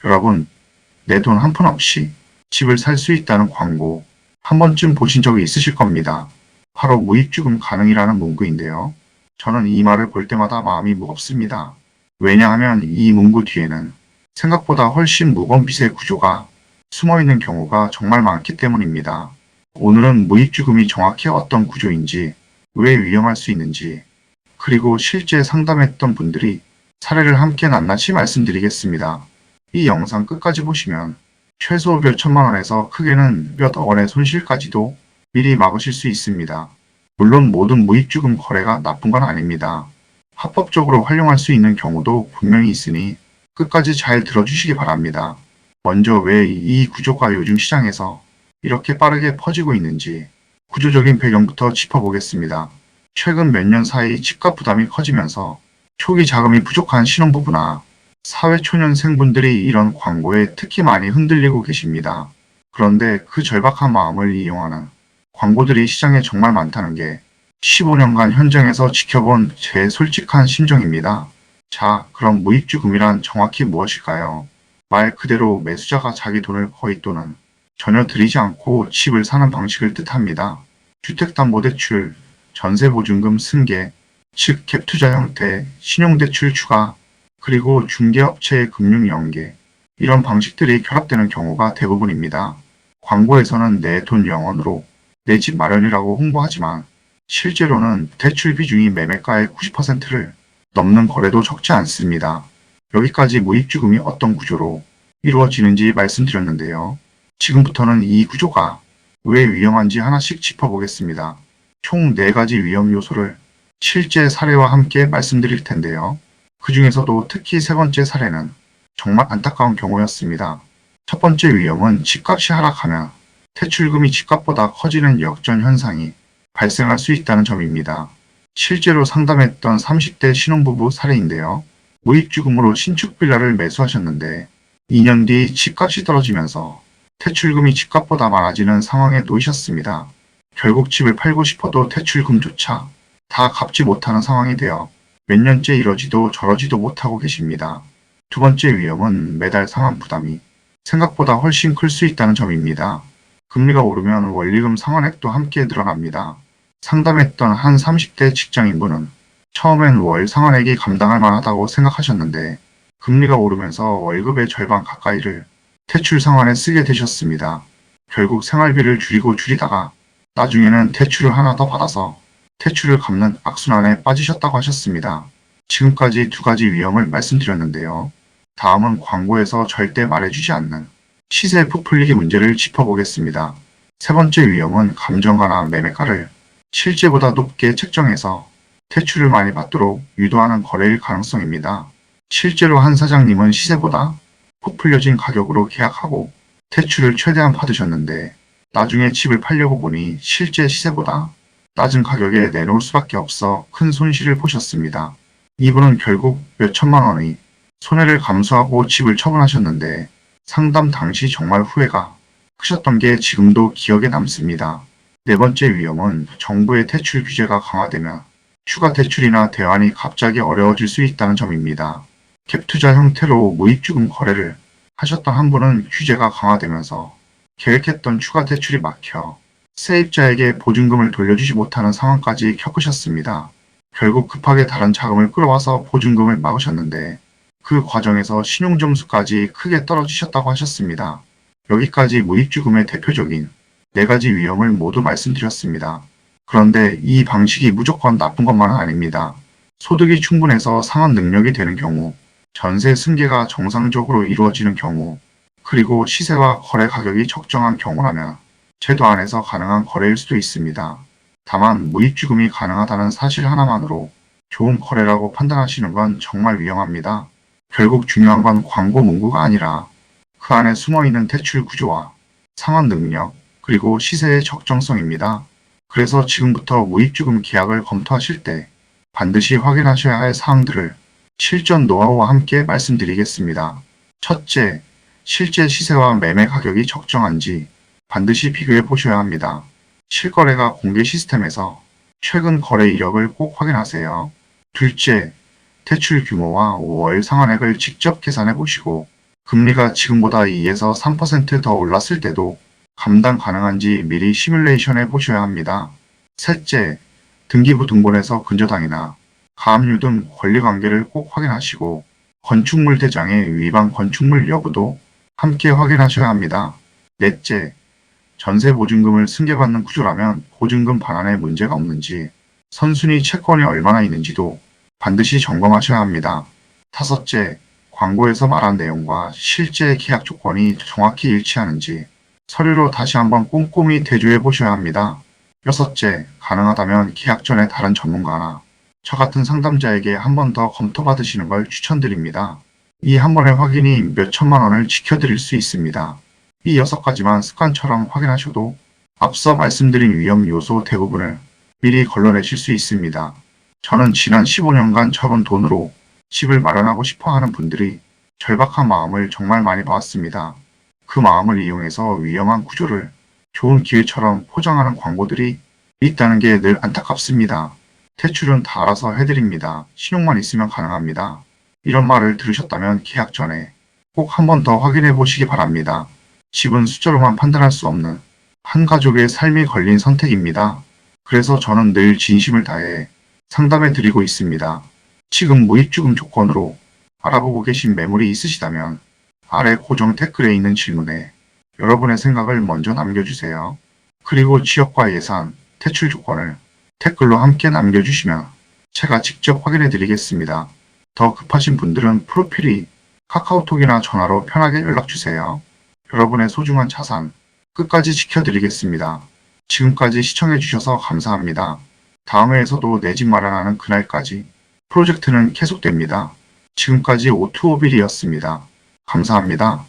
여러분, 내 돈 한 푼 없이 집을 살 수 있다는 광고 한 번쯤 보신 적이 있으실 겁니다. 바로 무입주금 가능이라는 문구인데요. 저는 이 말을 볼 때마다 마음이 무겁습니다. 왜냐하면 이 문구 뒤에는 생각보다 훨씬 무거운 빚의 구조가 숨어있는 경우가 정말 많기 때문입니다. 오늘은 무입주금이 정확히 어떤 구조인지, 왜 위험할 수 있는지, 그리고 실제 상담했던 분들이 사례를 함께 낱낱이 말씀드리겠습니다. 이 영상 끝까지 보시면 최소 몇 천만 원에서 크게는 몇 억 원의 손실까지도 미리 막으실 수 있습니다. 물론 모든 무입주금 거래가 나쁜 건 아닙니다. 합법적으로 활용할 수 있는 경우도 분명히 있으니 끝까지 잘 들어주시기 바랍니다. 먼저 왜 이 구조가 요즘 시장에서 이렇게 빠르게 퍼지고 있는지 구조적인 배경부터 짚어보겠습니다. 최근 몇 년 사이 집값 부담이 커지면서 초기 자금이 부족한 신혼부부나 사회초년생분들이 이런 광고에 특히 많이 흔들리고 계십니다. 그런데 그 절박한 마음을 이용하는 광고들이 시장에 정말 많다는 게 15년간 현장에서 지켜본 제 솔직한 심정입니다. 자, 그럼 무입주금이란 정확히 무엇일까요? 말 그대로 매수자가 자기 돈을 거의 또는 전혀 들이지 않고 집을 사는 방식을 뜻합니다. 주택담보대출, 전세보증금 승계, 즉 갭투자 형태, 신용대출 추가, 그리고 중개업체의 금융연계, 이런 방식들이 결합되는 경우가 대부분입니다. 광고에서는 내 돈 영원으로 내 집 마련이라고 홍보하지만 실제로는 대출 비중이 매매가의 90%를 넘는 거래도 적지 않습니다. 여기까지 무입주금이 어떤 구조로 이루어지는지 말씀드렸는데요. 지금부터는 이 구조가 왜 위험한지 하나씩 짚어보겠습니다. 총 4가지 위험 요소를 실제 사례와 함께 말씀드릴 텐데요. 그 중에서도 특히 세 번째 사례는 정말 안타까운 경우였습니다. 첫 번째 위험은 집값이 하락하면 대출금이 집값보다 커지는 역전 현상이 발생할 수 있다는 점입니다. 실제로 상담했던 30대 신혼부부 사례인데요. 무입주금으로 신축 빌라를 매수하셨는데 2년 뒤 집값이 떨어지면서 대출금이 집값보다 많아지는 상황에 놓이셨습니다. 결국 집을 팔고 싶어도 대출금조차 다 갚지 못하는 상황이 되어 몇 년째 이러지도 저러지도 못하고 계십니다. 두 번째 위험은 매달 상환 부담이 생각보다 훨씬 클 수 있다는 점입니다. 금리가 오르면 원리금 상환액도 함께 늘어납니다. 상담했던 한 30대 직장인분은 처음엔 월 상환액이 감당할 만하다고 생각하셨는데 금리가 오르면서 월급의 절반 가까이를 대출 상환에 쓰게 되셨습니다. 결국 생활비를 줄이다가 나중에는 대출을 하나 더 받아서 대출을 갚는 악순환에 빠지셨다고 하셨습니다. 지금까지 2가지 위험을 말씀드렸는데요. 다음은 광고에서 절대 말해주지 않는 시세 부풀리기 문제를 짚어보겠습니다. 세 번째 위험은 감정가나 매매가를 실제보다 높게 책정해서 대출을 많이 받도록 유도하는 거래일 가능성입니다. 실제로 한 사장님은 시세보다 부풀려진 가격으로 계약하고 대출을 최대한 받으셨는데 나중에 집을 팔려고 보니 실제 시세보다 낮은 가격에 내놓을 수밖에 없어 큰 손실을 보셨습니다. 이분은 결국 몇 천만 원의 손해를 감수하고 집을 처분하셨는데 상담 당시 정말 후회가 크셨던 게 지금도 기억에 남습니다. 네 번째 위험은 정부의 대출 규제가 강화되면 추가 대출이나 대환이 갑자기 어려워질 수 있다는 점입니다. 갭투자 형태로 무입주금 거래를 하셨던 한 분은 규제가 강화되면서 계획했던 추가 대출이 막혀 세입자에게 보증금을 돌려주지 못하는 상황까지 겪으셨습니다. 결국 급하게 다른 자금을 끌어와서 보증금을 막으셨는데 그 과정에서 신용점수까지 크게 떨어지셨다고 하셨습니다. 여기까지 무입주금의 대표적인 4가지 위험을 모두 말씀드렸습니다. 그런데 이 방식이 무조건 나쁜 것만은 아닙니다. 소득이 충분해서 상환 능력이 되는 경우, 전세 승계가 정상적으로 이루어지는 경우, 그리고 시세와 거래 가격이 적정한 경우라면 제도 안에서 가능한 거래일 수도 있습니다. 다만 무입주금이 가능하다는 사실 하나만으로 좋은 거래라고 판단하시는 건 정말 위험합니다. 결국 중요한 건 광고 문구가 아니라 그 안에 숨어있는 대출 구조와 상환 능력, 그리고 시세의 적정성입니다. 그래서 지금부터 무입주금 계약을 검토하실 때 반드시 확인하셔야 할 사항들을 실전 노하우와 함께 말씀드리겠습니다. 첫째, 실제 시세와 매매 가격이 적정한지 반드시 비교해 보셔야 합니다. 실거래가 공개 시스템에서 최근 거래 이력을 꼭 확인하세요. 둘째, 대출 규모와 월 상환액을 직접 계산해 보시고 금리가 지금보다 2에서 3%더 올랐을 때도 감당 가능한지 미리 시뮬레이션해 보셔야 합니다. 셋째, 등기부등본에서 근저당이나 가압류 등 권리관계를 꼭 확인하시고 건축물 대장의 위반 건축물 여부도 함께 확인하셔야 합니다. 넷째, 전세보증금을 승계받는 구조라면 보증금 반환에 문제가 없는지, 선순위 채권이 얼마나 있는지도 반드시 점검하셔야 합니다. 다섯째, 광고에서 말한 내용과 실제 계약 조건이 정확히 일치하는지 서류로 다시 한번 꼼꼼히 대조해 보셔야 합니다. 여섯째, 가능하다면 계약 전에 다른 전문가나 저 같은 상담자에게 한 번 더 검토받으시는 걸 추천드립니다. 이 한 번의 확인이 몇 천만 원을 지켜드릴 수 있습니다. 이 6가지만 습관처럼 확인하셔도 앞서 말씀드린 위험 요소 대부분을 미리 걸러내실 수 있습니다. 저는 지난 15년간 적은 돈으로 집을 마련하고 싶어하는 분들이 절박한 마음을 정말 많이 봐왔습니다. 그 마음을 이용해서 위험한 구조를 좋은 기회처럼 포장하는 광고들이 있다는 게 늘 안타깝습니다. 대출은 다 알아서 해드립니다. 신용만 있으면 가능합니다. 이런 말을 들으셨다면 계약 전에 꼭 한 번 더 확인해 보시기 바랍니다. 집은 숫자로만 판단할 수 없는 한 가족의 삶이 걸린 선택입니다. 그래서 저는 늘 진심을 다해 상담해 드리고 있습니다. 지금 무입주금 조건으로 알아보고 계신 매물이 있으시다면 아래 고정 댓글에 있는 질문에 여러분의 생각을 먼저 남겨주세요. 그리고 지역과 예산, 대출 조건을 댓글로 함께 남겨주시면 제가 직접 확인해 드리겠습니다. 더 급하신 분들은 프로필이 카카오톡이나 전화로 편하게 연락주세요. 여러분의 소중한 자산 끝까지 지켜드리겠습니다. 지금까지 시청해주셔서 감사합니다. 다음 회에서도 내 집 마련하는 그날까지 프로젝트는 계속됩니다. 지금까지 오투오빌이었습니다. 감사합니다.